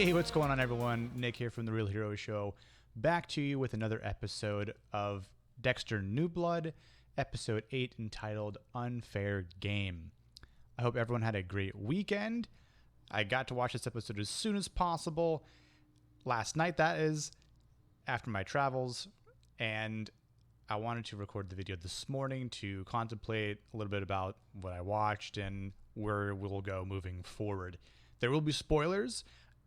Hey, what's going on, everyone? Nick here from The Real Hero Show, back to you with another episode of Dexter New Blood, episode 8, entitled Unfair Game. I hope everyone had a great weekend. I got to watch this episode as soon as possible, last night that is, after my travels, and I wanted to record the video this morning to contemplate a little bit about what I watched and where we'll go moving forward. There will be spoilers.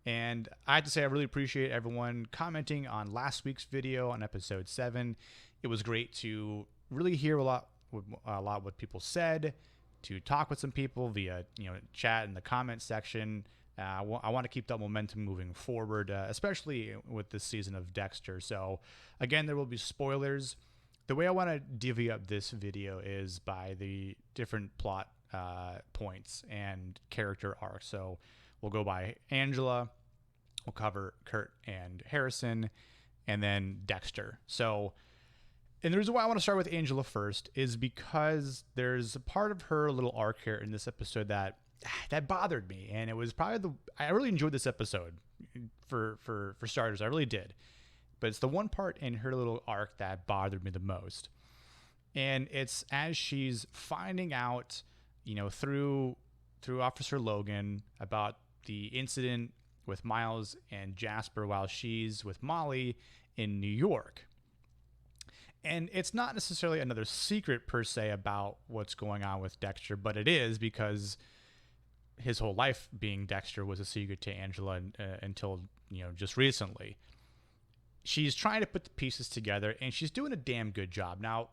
And I have to say, I really appreciate everyone commenting on last week's video on episode 7. It was great to really hear a lot what people said, to talk with some people via chat in the comment section. I want to keep that momentum moving forward, especially with this season of Dexter. So again, there will be spoilers. The way I want to divvy up this video is by the different plot points and character arcs. So we'll go by Angela, we'll cover Kurt and Harrison, and then Dexter. So, and the reason why I want to start with Angela first is because there's a part of her little arc here in this episode that bothered me, and it was probably I really enjoyed this episode for starters. I really did, but it's the one part in her little arc that bothered me the most, and it's as she's finding out, through Officer Logan about the incident with Miles and Jasper while she's with Molly in New York. And it's not necessarily another secret per se about what's going on with Dexter, but it is because his whole life being Dexter was a secret to Angela until, just recently. She's trying to put the pieces together, and she's doing a damn good job. Now,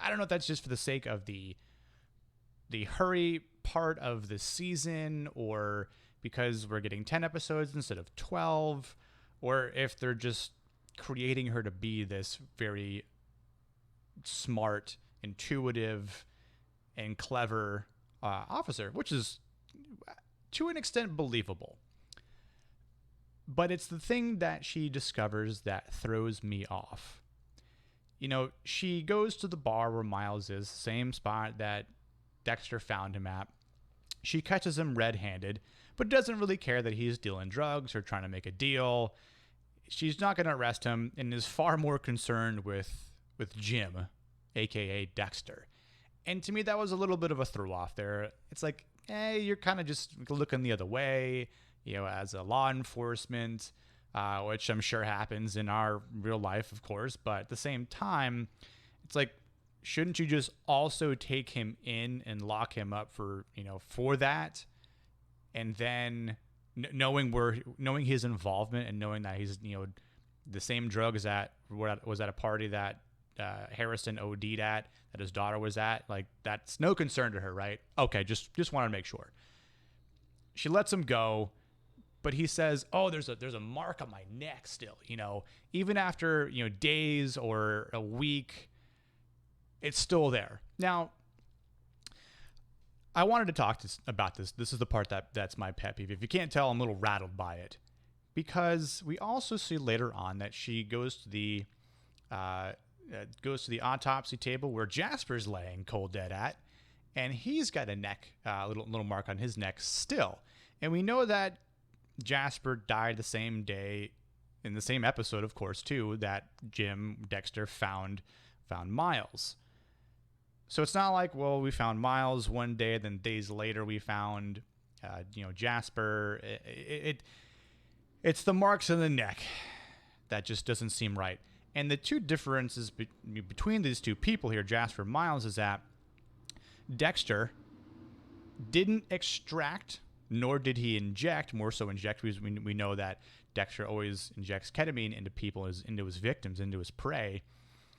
I don't know if that's just for the sake of the hurry part of the season, or because we're getting 10 episodes instead of 12, or if they're just creating her to be this very smart, intuitive, and clever officer, which is to an extent believable. But it's the thing that she discovers that throws me off. She goes to the bar where Miles is, same spot that Dexter found him at. She catches him red-handed, but doesn't really care that he's dealing drugs or trying to make a deal. She's not going to arrest him and is far more concerned with Jim, a.k.a. Dexter. And to me, that was a little bit of a throw-off there. It's like, you're kind of just looking the other way, as a law enforcement, which I'm sure happens in our real life, of course. But at the same time, it's like, shouldn't you just also take him in and lock him up for that? And then knowing his involvement and knowing that he's, the same drugs that was at a party that Harrison OD'd at, that his daughter was at, like, that's no concern to her, right? Okay, just wanted to make sure. She lets him go, but he says, "Oh, there's a mark on my neck still, even after, days or a week, it's still there." Now, I wanted to talk about this. This is the part that's my pet peeve. If you can't tell, I'm a little rattled by it, because we also see later on that she goes to the autopsy table where Jasper's laying cold dead at, and he's got a little mark on his neck still. And we know that Jasper died the same day, in the same episode, of course, too, that Dexter found Miles. So it's not like, well, we found Miles one day, then days later we found, Jasper. It's the marks on the neck that just doesn't seem right. And the two differences between these two people here, Jasper and Miles, is that Dexter didn't extract, nor did he inject, more so inject, because we know that Dexter always injects ketamine into people, into his victims, into his prey.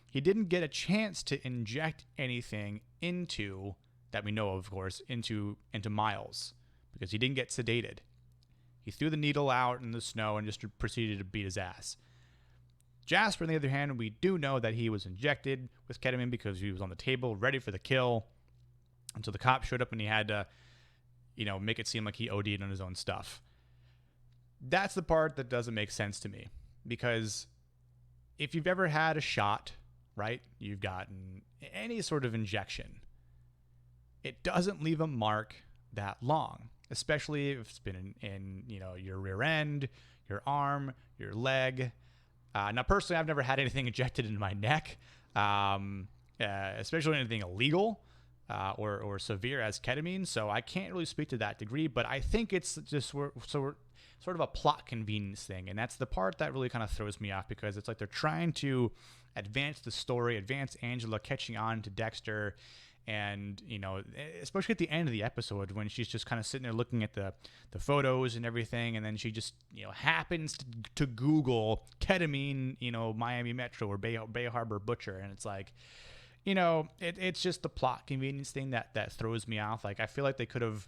He didn't get a chance to inject anything that we know of course, into Miles, because he didn't get sedated. He threw the needle out in the snow and just proceeded to beat his ass. Jasper, on the other hand, we do know that he was injected with ketamine because he was on the table, ready for the kill, until the cop showed up and he had to, make it seem like he OD'd on his own stuff. That's the part that doesn't make sense to me, because if you've ever had a shot, right, you've gotten any sort of injection, it doesn't leave a mark that long. especially if it's been in your rear end, your arm, your leg. Now, personally, I've never had anything injected into my neck, especially anything illegal or severe as ketamine. So I can't really speak to that degree, but I think it's just we're sort of a plot convenience thing. And that's the part that really kind of throws me off, because it's like they're trying to advance the story, advance Angela catching on to Dexter. And, especially at the end of the episode when she's just kind of sitting there looking at the photos and everything. And then she just, happens to Google ketamine, Miami Metro or Bay Harbor Butcher. And it's like, it's just the plot convenience thing that throws me off. Like, I feel like they could have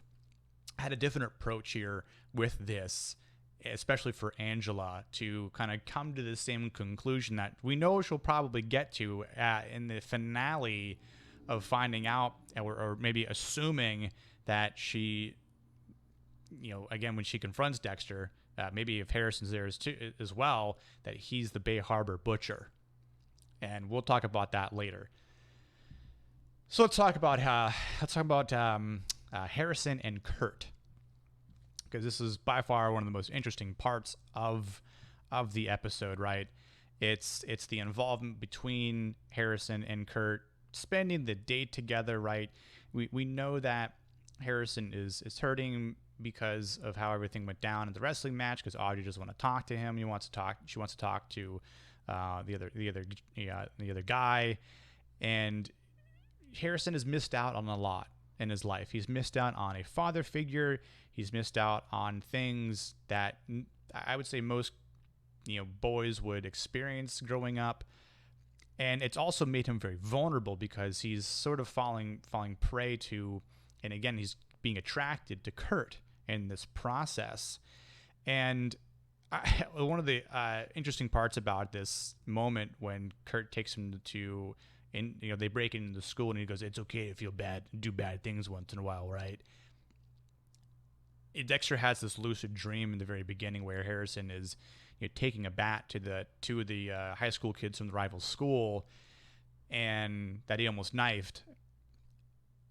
had a different approach here with this, especially for Angela, to kind of come to the same conclusion that we know she'll probably get to in the finale of finding out, or maybe assuming that she, again, when she confronts Dexter, maybe if Harrison's there as well, that he's the Bay Harbor Butcher. And we'll talk about that later. So let's talk about Harrison and Kurt, because this is by far one of the most interesting parts of the episode, right? It's the involvement between Harrison and Kurt, spending the day together, right? We know that Harrison is hurting because of how everything went down in the wrestling match, because Audrey doesn't want to talk to him. She wants to talk to the other guy, and Harrison has missed out on a lot in his life. He's missed out on a father figure. He's missed out on things that I would say most boys would experience growing up. And it's also made him very vulnerable, because he's sort of falling prey to, and again, he's being attracted to Kurt in this process. And one of the interesting parts about this moment when Kurt takes him to, they break into the school, and he goes, "It's okay to feel bad, do bad things once in a while, right?" Dexter has this lucid dream in the very beginning where Harrison is taking a bat to two of the high school kids from the rival school, and that he almost knifed,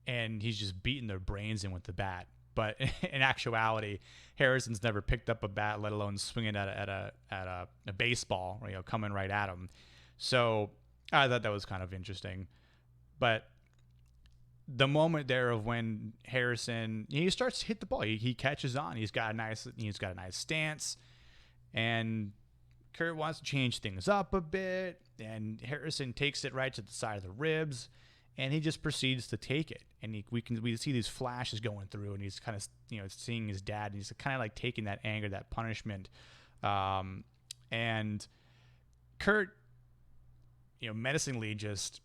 and he's just beating their brains in with the bat. But in actuality, Harrison's never picked up a bat, let alone swinging at a baseball, coming right at him. So I thought that was kind of interesting. But the moment there of when Harrison, he starts to hit the ball, he catches on. He's got a nice stance. And Kurt wants to change things up a bit, and Harrison takes it right to the side of the ribs, and he just proceeds to take it. And we see these flashes going through, and he's kind of seeing his dad, and he's kind of like taking that anger, that punishment, and Kurt menacingly just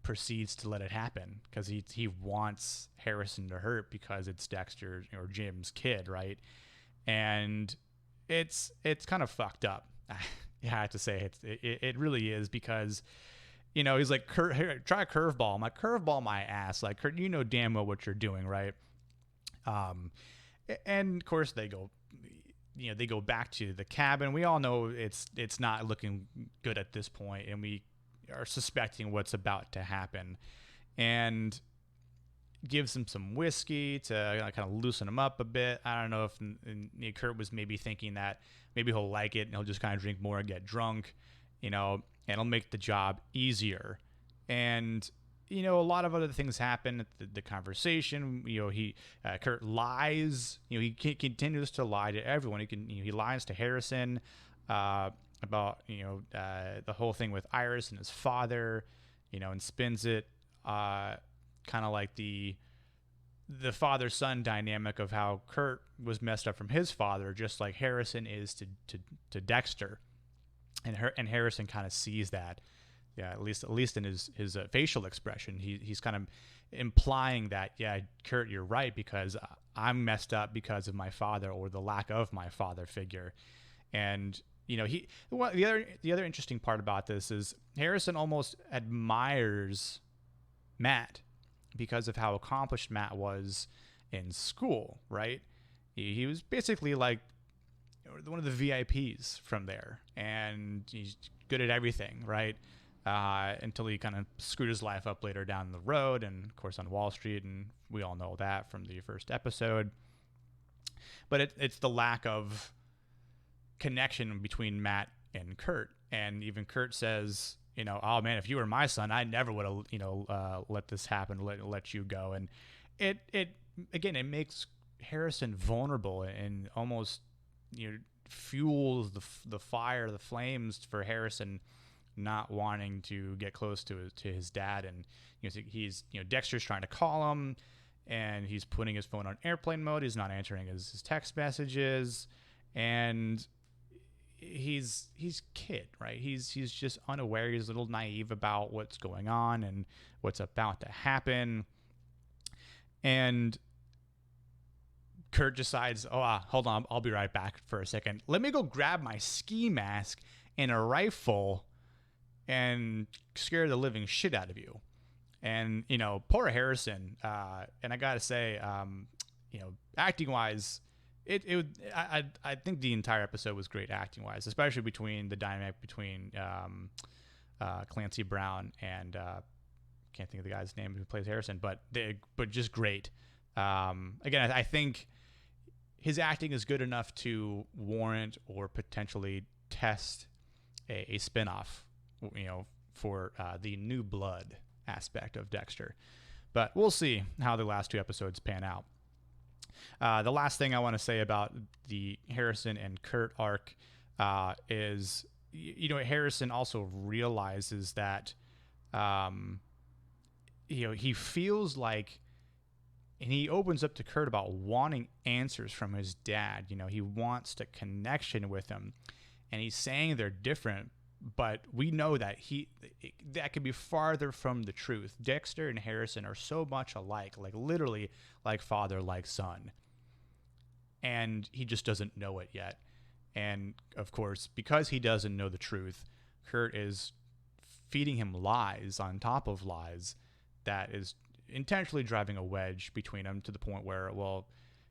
proceeds to let it happen, because he wants Harrison to hurt, because it's Dexter or Jim's kid, right? And it's kind of fucked up. Yeah, I have to say it really is, because he's like, "Kurt, here, try a curveball." I'm like, "Curveball my ass!" Like, Kurt, damn well what you're doing, right? And of course they go back to the cabin. We all know it's not looking good at this point, and we are suspecting what's about to happen, and gives him some whiskey to kind of loosen him up a bit. I don't know if Kurt was maybe thinking that maybe he'll like it and he'll just kind of drink more and get drunk, and it'll make the job easier. And a lot of other things happen at the conversation. Kurt lies. He continues to lie to everyone. He lies to Harrison about the whole thing with Iris and his father, and spins it kind of like the father-son dynamic of how Kurt was messed up from his father, just like Harrison is to Dexter, and Harrison kind of sees that. Yeah, at least in his facial expression, he's kind of implying that, yeah, Kurt, you're right, because I'm messed up because of my father, or the lack of my father figure. And the other interesting part about this is Harrison almost admires Matt because of how accomplished Matt was in school, right? He was basically like one of the VIPs from there, and he's good at everything, right? Until he kind of screwed his life up later down the road, and of course on Wall Street, and we all know that from the first episode. But it's the lack of connection between Matt and Kurt. And even Kurt says, oh man, if you were my son, I never would have, let this happen, let you go. And it again, it makes Harrison vulnerable and almost, fuels the fire, the flames for Harrison not wanting to get close to his dad. And he's Dexter's trying to call him, and he's putting his phone on airplane mode. He's not answering his text messages, and he's kid, right? He's just unaware. He's a little naive about what's going on and what's about to happen. And Kurt decides, hold on, I'll be right back for a second. Let me go grab my ski mask and a rifle and scare the living shit out of you. And, poor Harrison, and I gotta say, acting wise, I think the entire episode was great acting wise, especially between the dynamic between Clancy Brown and can't think of the guy's name who plays Harrison, but just great. Again, I think his acting is good enough to warrant or potentially test a spinoff, for the new blood aspect of Dexter. But we'll see how the last two episodes pan out. The last thing I want to say about the Harrison and Kurt arc is, Harrison also realizes that, he feels like, and he opens up to Kurt about wanting answers from his dad. He wants the connection with him, and he's saying they're different, but we know that that could be farther from the truth. Dexter and Harrison are so much alike, like literally like father, like son. And he just doesn't know it yet. And of course, because he doesn't know the truth, Kurt is feeding him lies on top of lies that is intentionally driving a wedge between them, to the point where, well,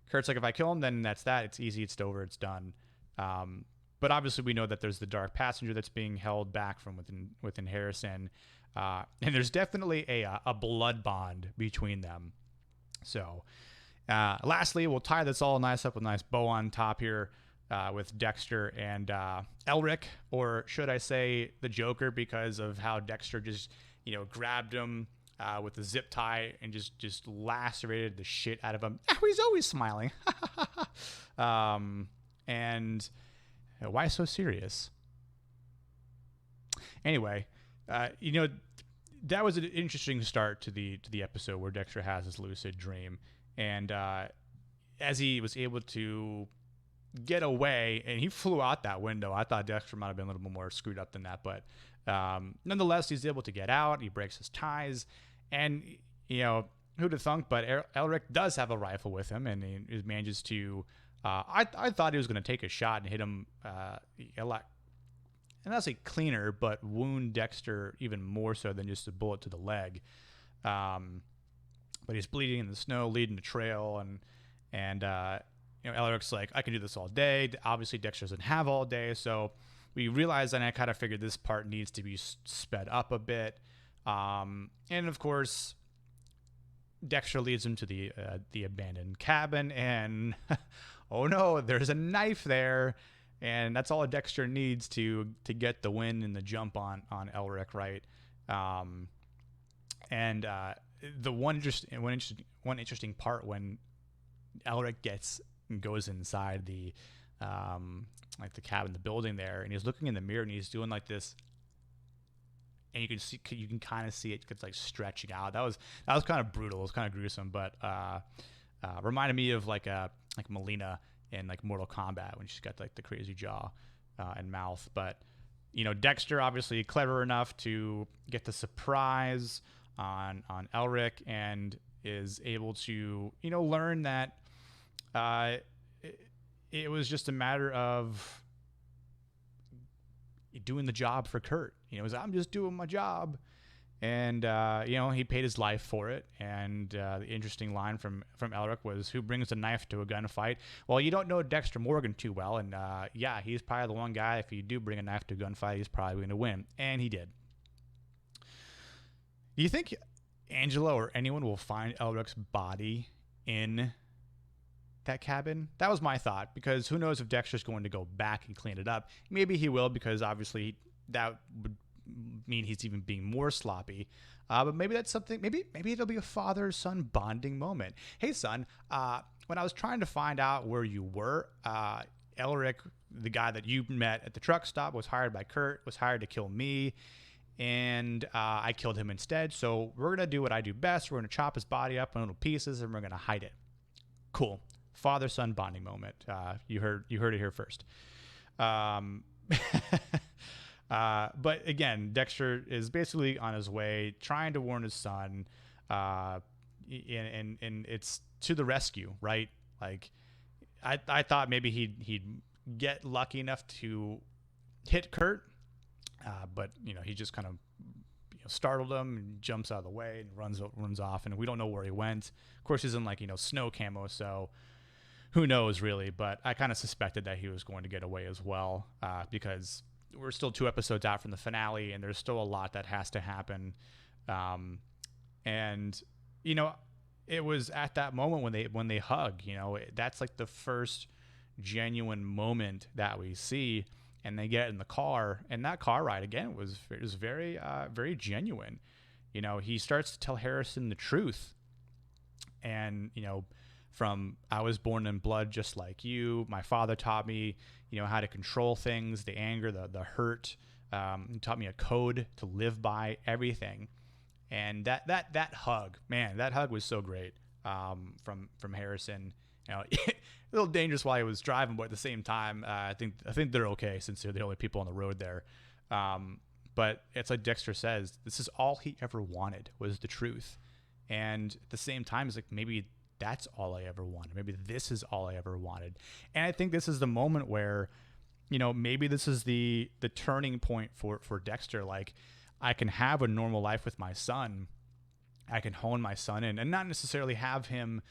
Kurt's like, if I kill him, then that's that. It's easy. It's over. It's done. But obviously we know that there's the dark passenger that's being held back from within Harrison. And there's definitely a blood bond between them. So lastly, we'll tie this all nice up with a nice bow on top here with Dexter and Elric, or should I say the Joker, because of how Dexter just, grabbed him with a zip tie and just lacerated the shit out of him. Oh, he's always smiling. And why so serious? Anyway, that was an interesting start to the episode where Dexter has this lucid dream, and as he was able to get away, and he flew out that window. I thought Dexter might have been a little bit more screwed up than that, but nonetheless, he's able to get out. He breaks his ties, and who'd have thunk? But Elric does have a rifle with him, and he manages to. I thought he was going to take a shot and hit him a lot, and not say cleaner, but wound Dexter even more so than just a bullet to the leg. But he's bleeding in the snow, leading the trail, and Elric's like, I can do this all day. Obviously, Dexter doesn't have all day, so we realized, and I kind of figured this part needs to be sped up a bit. And of course, Dexter leads him to the abandoned cabin, and oh no, there's a knife there, and that's all Dexter needs to get the win and the jump on Elric, right? And the one interesting part when Elric goes inside the the cabin, the building there, and he's looking in the mirror and he's doing like this, and you can kind of see it gets like stretching out. That was kind of brutal. It was kind of gruesome, but reminded me of like Melina in like Mortal Kombat when she's got like the crazy jaw and mouth. But Dexter obviously clever enough to get the surprise on Elric, and is able to learn that it was just a matter of doing the job for Kurt. I'm just doing my job. And, he paid his life for it. And the interesting line from Elric was, who brings a knife to a gunfight? Well, you don't know Dexter Morgan too well. And, he's probably the one guy, if you do bring a knife to a gunfight, he's probably going to win. And he did. Do you think Angela or anyone will find Elric's body in that cabin? That was my thought, because who knows if Dexter's going to go back and clean it up. Maybe he will, because obviously that would mean he's even being more sloppy. But maybe that's something. Maybe it'll be a father-son bonding moment. Hey, son. When I was trying to find out where you were, Elric, the guy that you met at the truck stop, was hired by Kurt. Was hired to kill me, and I killed him instead. So we're gonna do what I do best. We're gonna chop his body up in little pieces, and we're gonna hide it. Cool. Father-son bonding moment. You heard it here first. But again, Dexter is basically on his way, trying to warn his son, and it's to the rescue, right? Like, I thought maybe he'd get lucky enough to hit Kurt, but he just kind of startled him and jumps out of the way and runs off, and we don't know where he went. Of course, he's in snow camo, so who knows really? But I kind of suspected that he was going to get away as well, because we're still 2 episodes out from the finale, and there's still a lot that has to happen. And it was at that moment when they hug. That's like the first genuine moment that we see, and they get in the car, and that car ride again was very very genuine. He starts to tell Harrison the truth, and from I was born in blood just like you. My father taught me, how to control things, the anger, the hurt. He taught me a code to live by, everything. And that hug, man, that hug was so great, from Harrison. A little dangerous while he was driving, but at the same time, I think they're okay, since they're the only people on the road there. But it's like Dexter says, this is all he ever wanted, was the truth. And at the same time, it's like, maybe that's all I ever wanted. Maybe this is all I ever wanted. And I think this is the moment where, maybe this is the turning point for Dexter. Like, I can have a normal life with my son. I can hone my son in, and not necessarily have him,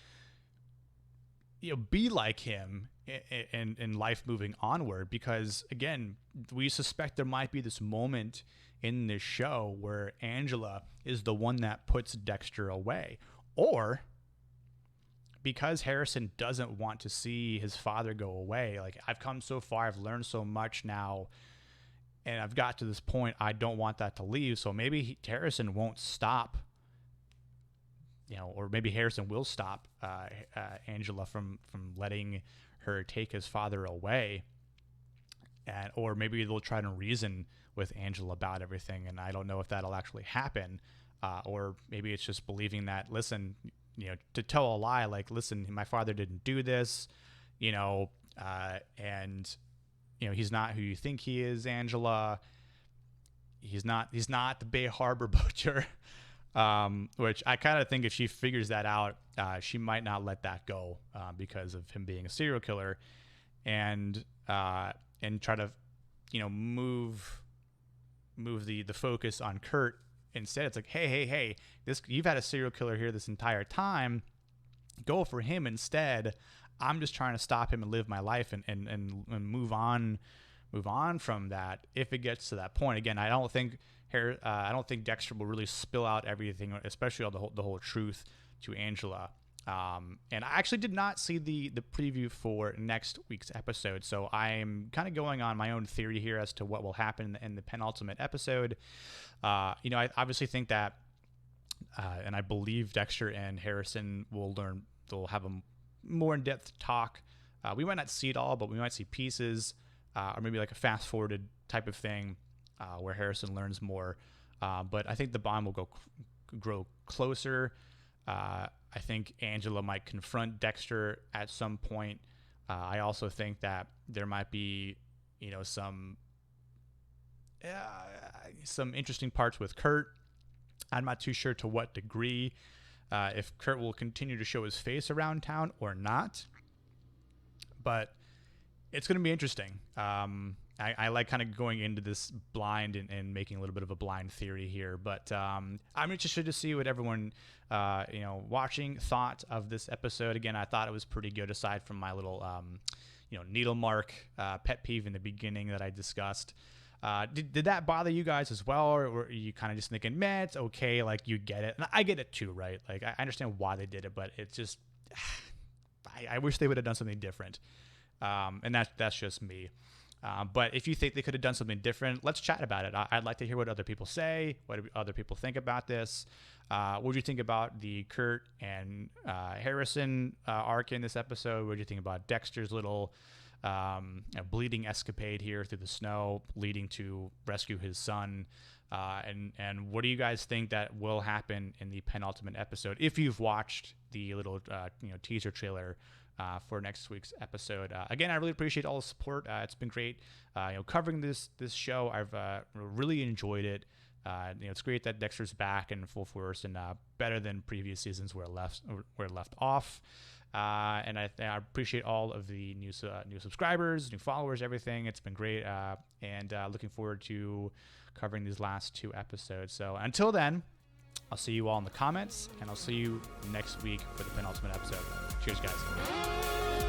be like him in life moving onward. Because again, we suspect there might be this moment in this show where Angela is the one that puts Dexter away, or because Harrison doesn't want to see his father go away. Like, I've come so far, I've learned so much now, and I've got to this point, I don't want that to leave. So maybe Harrison won't stop, or maybe Harrison will stop Angela from letting her take his father away. Or maybe they'll try to reason with Angela about everything, and I don't know if that'll actually happen. Or maybe it's just believing that, listen, to tell a lie, like, listen, my father didn't do this, and he's not who you think he is, Angela. He's not the Bay Harbor butcher, which I kind of think if she figures that out, she might not let that go, because of him being a serial killer, and try to, move the focus on Kurt. Instead, it's like, hey, you've had a serial killer here this entire time. Go for him instead. I'm just trying to stop him and live my life and move on from that. If it gets to that point, again, I don't think Dexter will really spill out everything, especially all the whole truth to Angela. And I actually did not see the preview for next week's episode, so I'm kind of going on my own theory here as to what will happen in the penultimate episode. I obviously think that, and I believe Dexter and Harrison they'll have a more in-depth talk. We might not see it all, but we might see pieces, or maybe like a fast-forwarded type of thing, where Harrison learns more. But I think the bond will grow closer. I think Angela might confront Dexter at some point. I also think that there might be, some interesting parts with Kurt. I'm not too sure to what degree, if Kurt will continue to show his face around town or not. But it's going to be interesting. I like kind of going into this blind and making a little bit of a blind theory here, but I'm interested to see what everyone, watching thought of this episode. Again, I thought it was pretty good, aside from my little, needle mark pet peeve in the beginning that I discussed. Did that bother you guys as well, or were you kind of just thinking, man, it's okay, like, you get it? And I get it too, right? Like, I understand why they did it, but it's just, I wish they would have done something different. And that's just me. But if you think they could have done something different, let's chat about it. I'd like to hear what other people say, what other people think about this. What do you think about the Kurt and Harrison arc in this episode? What do you think about Dexter's little bleeding escapade here through the snow, leading to rescue his son? And what do you guys think that will happen in the penultimate episode if you've watched the little teaser trailer for next week's episode? Again, I really appreciate all the support. It's been great, covering this show. I've really enjoyed it. It's great that Dexter's back in full force and better than previous seasons where it left off. And I appreciate all of the new subscribers, new followers, everything. It's been great, and looking forward to covering these last 2 episodes. So until then, I'll see you all in the comments, and I'll see you next week for the penultimate episode. Cheers, guys.